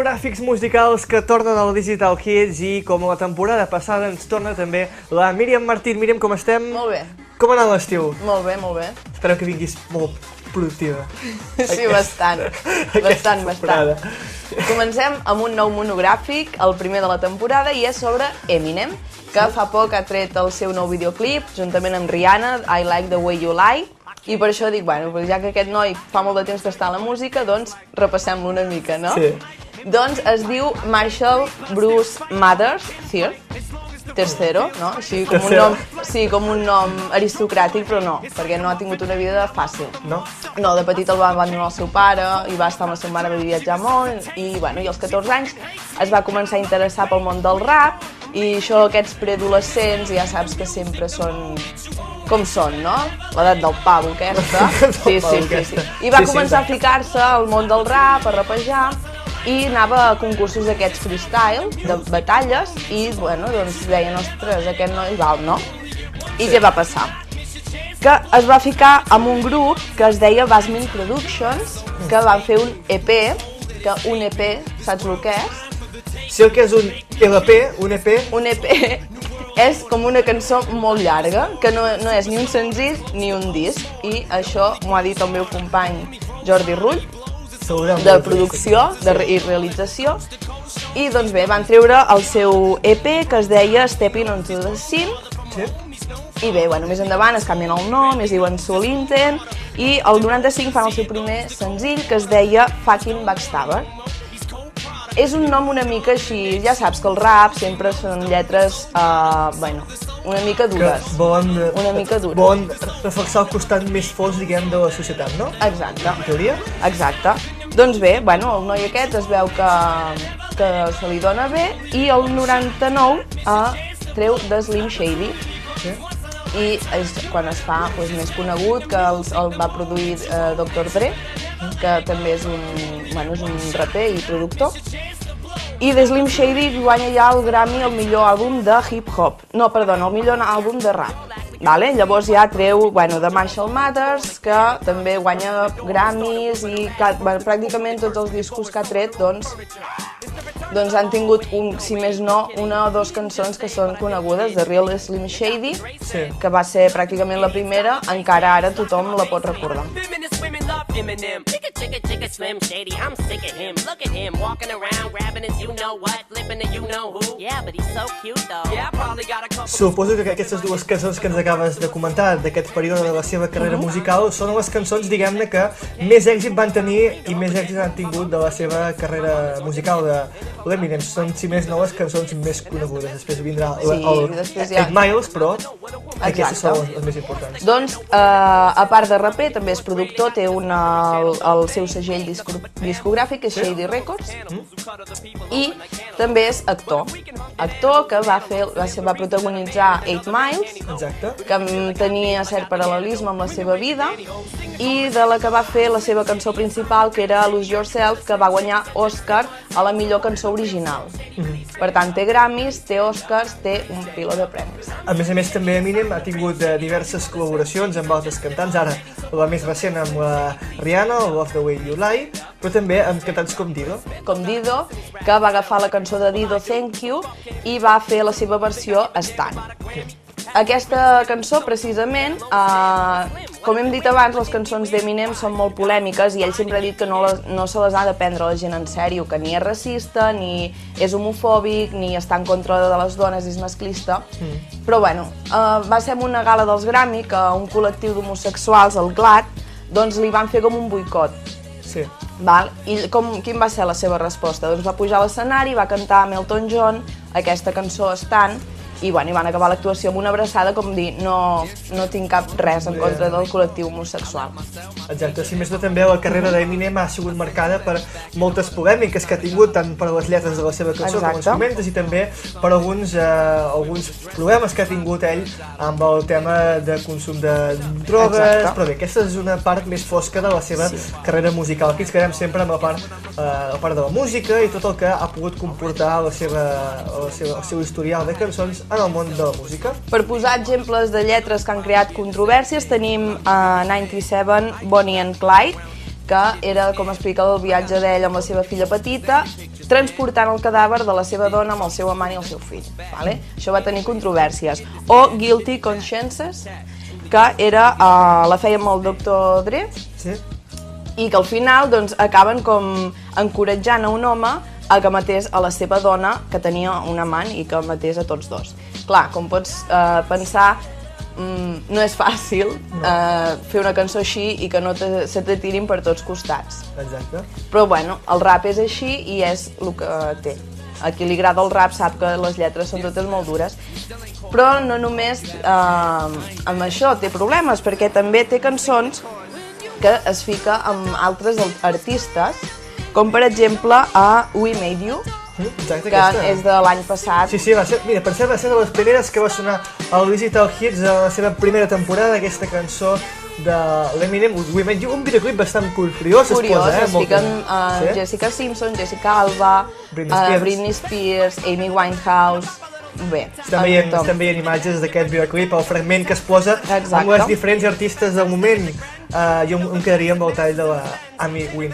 monogràfics musicals que tornen al Digital Hits i com la temporada passada ens torna també la Míriam Martín. Míriam, com estem? Molt bé. Com ha anat l'estiu? Molt bé, molt bé. Espero que vinguis molt productiva. Sí, bastant. Bastant. Comencem amb un nou monogràfic, el primer de la temporada, i és sobre Eminem, que fa poc ha tret el seu nou videoclip, juntament amb Rihanna, I Like the Way You Lie, i per això dic, bueno, ja que aquest noi fa molt de temps que està a la música, doncs repassem-lo una mica, no? Sí. Doncs es diu Marshall Bruce Mathers III, no? Així com un nom, sí, com un nom aristocràtic, però no, perquè no ha tingut una vida fàcil. No? No, de petit el va abandonar el seu pare i va estar amb la seva mare, va viatjar molt i, bueno, i als 14 anys es va començar a interessar pel món del rap i això, aquests preadolescents, ja saps que sempre són com són, no? L'edat del pavo aquesta. Sí. I va començar a ficar-se al món del rap, a rapejar, i anava a concursos d'aquests freestyle, de batalles, i, bueno, doncs deien, ostres, aquest noi val, no? I què va passar? Que es va ficar amb un grup que es deia Basmin Productions, que van fer un EP, que un EP, saps el que és? Sí, el que és un LP, un EP... Un EP és com una cançó molt llarga, que no és ni un senzill ni un disc, i això m'ho ha dit el meu company Jordi Rull, de producció i realització, i doncs bé, van treure el seu EP que es deia Stepping Onto the Scene, i bé, bueno, més endavant es canvien el nom, es diuen Soul Intent, i el 95 fan el seu primer senzill que es deia Fucking Backstabber. És un nom una mica així, ja saps que el rap sempre són lletres, bueno, una mica dures. Una mica dures. Volen reflexar el costat més fos, diguem, de la societat, no? Exacte. En teoria? Exacte. Doncs bé, bueno, el noi aquest es veu que se li dona bé i el 99 treu de Slim Shady. Sí. I és quan es fa més conegut, que el va produir Dr. Dre, que també és un raper i productor. I de Slim Shady guanya ja el Grammy el millor àlbum de hip-hop. No, perdona, el millor àlbum de rap. Vale? Llavors ja treu de Marshall Mathers, que també guanya Grammys i pràcticament tots els discos que ha tret doncs han tingut, si més no, una o dues cançons que són conegudes, The Real Slim Shady, que va ser pràcticament la primera, encara ara tothom la pot recordar. Suposo que aquestes dues cançons que ens acabes de comentar d'aquest període de la seva carrera musical són les cançons, diguem-ne, que més èxit van tenir i més èxit han tingut de la seva carrera musical de l'Eminem. Són, si més no, les cançons més conegudes. Després vindrà el 8 Miles, però aquestes són les més importants. Doncs, a part de raper, també és productor, té el seu segell discogràfic, que és Shady Records, i també és actor. Actor que va protagonitzar 8 Miles, que tenia cert paral·lelisme amb la seva vida, i de la que va fer la seva cançó principal, que era Lose Yourself, que va guanyar Oscar a la millor cançó original. Per tant, té Grammys, té Oscars, té un piló de premis. A més, també Eminem ha tingut diverses col·laboracions amb altres cantants, ara la més recent amb la Rihanna, Love the Way You Lie, però també amb cantants com Dido. Com Dido, que va agafar la cançó de Dido, Thank You, i va fer la seva versió Stan. Aquesta cançó, precisament, com hem dit abans, les cançons d'Eminem són molt polèmiques i ell sempre ha dit que no se les ha de prendre la gent en sèrio, que ni és racista, ni és homofòbic, ni està en contra de les dones, és masclista. Però bueno, va ser en una gala dels Grammy que un col·lectiu d'homosexuals, el GLAAD, doncs li van fer com un boicot. Sí. I quin va ser la seva resposta? Doncs va pujar a l'escenari, va cantar amb Elton John aquesta cançó Stan, i van acabar l'actuació amb una abraçada, com dir, no tinc cap res en contra del col·lectiu homosexual. Exacte, si més no també la carrera d'Eminem ha sigut marcada per moltes polèmiques que ha tingut, tant per les lletres de la seva cançó, com ens comentes, i també per alguns problemes que ha tingut ell amb el tema de consum de drogues, però bé, aquesta és una part més fosca de la seva carrera musical. Aquí ens quedem sempre amb la part de la música i tot el que ha pogut comportar el seu historial de cançons en el món de la música. Per posar exemples de lletres que han creat controvèrsies, tenim 97, Bonnie and Clyde, que era, com explica, el viatge d'ell amb la seva filla petita, transportant el cadàver de la seva dona amb el seu amant i el seu fill. Vale? Això va tenir controvèrsies. O Guilty Consciences, que era, la feia amb el Dr. Dre, i que al final doncs, acaben com encoratjant a un home a que matés a la seva dona, que tenia un amant, i que matés a tots dos. Clar, com pots pensar, no és fàcil fer una cançó així i que no se te tirin per tots costats. Exacte. Però bueno, el rap és així i és el que té. A qui li agrada el rap sap que les lletres són totes molt dures. Però no només amb això té problemes, perquè també té cançons que es fica amb altres artistes, com per exemple a We Made You, que és de l'any passat. Sí, va ser, mira, per cert, va ser de les primeres que va sonar al Digital Hits a la seva primera temporada, aquesta cançó de l'Eminem, We Made You, un videoclip bastant curiós, es fiquen Jessica Simpson, Jessica Alba, Britney Spears, Amy Winehouse. Bé, estem veient imatges d'aquest videoclip, el fragment que es posa amb les diferents artistes del moment. Jo em quedaria amb el tall de la Amy Winehouse.